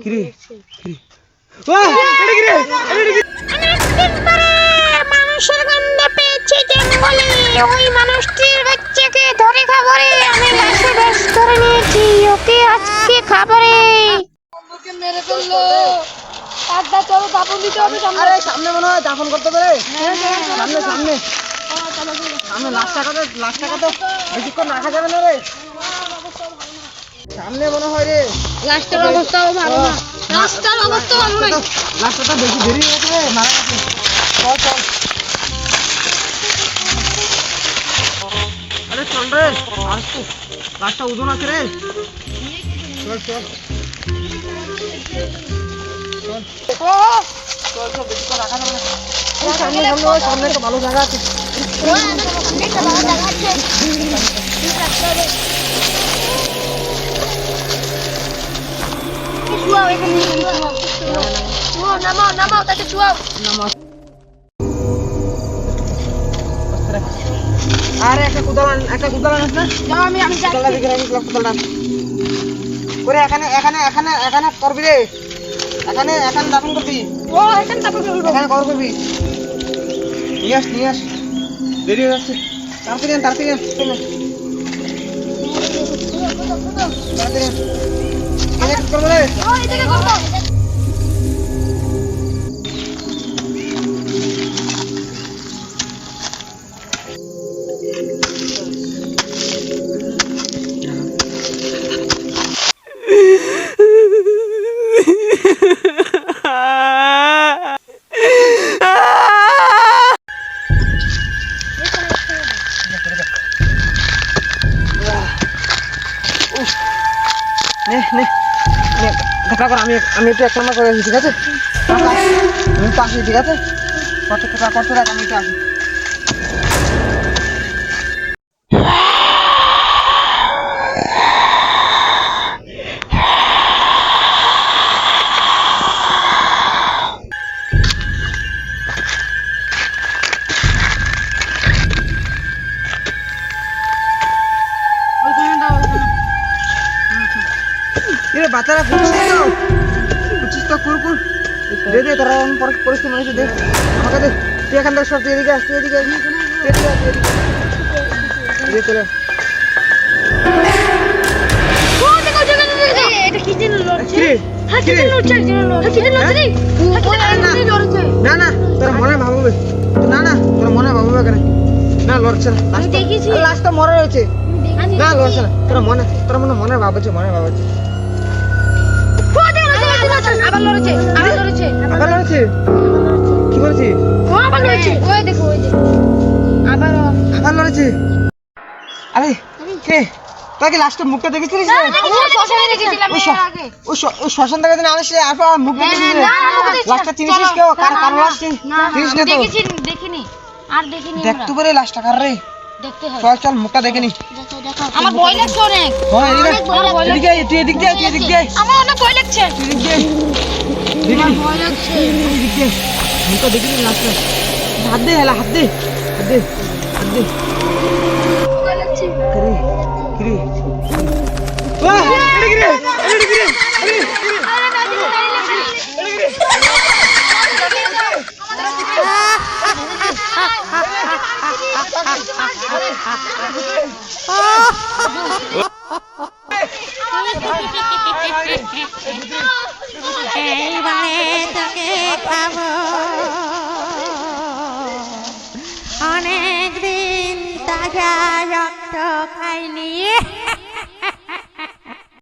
কিরে কিরে অনেকদিন পরে মানুষের গন্ধ পেয়েছি জঙ্গলে। ওই মানুষটির বাচ্চাকে ধরে খাবারে আমি লাশে বেশ ধরে নিয়েছি। ওকে আজকে খাবারে বন্ধুকে মেরে ফেললো। দাদা চলো দাফন দিতে হবে। আরে সামনে মনে হয় দাফন করতে পারে। সামনে সামনে সামনে লাখ টাকা তো বেশিক্ষণ রাখা যাবে না রে। সামনে মনে হয় রে লাস্টের অবস্থাও ভালো না। লাস্টের অবস্থা ভালো নয়। লাশটা বেশি দেরি হয়ে গেছে রে, মারা গেছে। চল চল আরে চল রে, আসতে লাশটা ওজন আছে রে। চল চল চল চল বেশিক্ষণ রাখা যাবে না। সামনে সামনে সামনে একটা ভালো জায়গা আছে। নামাও তাকে ছুয়াও। আরে একটা কুদাল আনিস না। আমি কুদালটা দিকে রাখিস, কুদালটা করে এখানে এখানে এখানে এখানে করবি রে। এখানে এখানে দাফন করবি। ও এখানে তারপর করব। এখানে করবি। নিয়ে আস দেরি হয়ে যাচ্ছে। তাড়াতাড়ি আন। তাড়াতাড়ি এখানে করবো রে। ও এদিকে করব। নে নে নে দেখা কর। আমি একটু 1 নাম্বার করে আসি, ঠিক আছে? আমি তো আসি, ঠিক আছে? করতে রাখ, আমি একটু আসি। এ বাচ্চারা কুচিস তো কুর দে দে, তোরা পরিস্থিতি মানুষ দে আমাকে দে। তুই এখান থেকে সব তুই এদিকে আস, তুই এদিকে দে চলে। ও দেখো এটা কি যেন লড়ছে। কিরে হ্যাঁ কি যেন লড়ছে, রে। না না তোরা মনে ভাববে, না তোরা মনে ভাববে কেন? না লড়ছে না, আমি দেখেছি। লাস্ট তো মরে রয়েছে। না লড়ছে না, তোরা মনে ভাবছে। আবার লড়ছে। আবার লড়ছে? কি বলছি? ও আবার লড়ছে। ওই দেখো আবার লড়ছে। আরে কে তুই কি লাস্টে মুখটা দেখেছিলিস? ও শ্মশানে দেখেছিলাম এর আগে। ওই শ্মশান থেকে দিন আনিস আর মুখ দেখেছিস? লাস্টটা চিনিস কেউ? কারো লাস্ট চিনিস না তো? দেখিনি আর দেখিনি। দেখতে পারে লাস্টটা কার রে? দেখতে হয়। চল মুখটা দেখে নি। আমার ভয় লাগছে অনেক। হ্যাঁ এদিকে তুই এদিক দে। আমার অনেক ভয় লাগছে। দেখি ভয় লাগছে। মুখটা দেখে নি লাস্টটা। হাত দে ভয় লাগছে। কিরে ওয়া এটা কিরে এইবারে তোকে খাবো। অনেকদিন তাজা রক্ত খাইনি।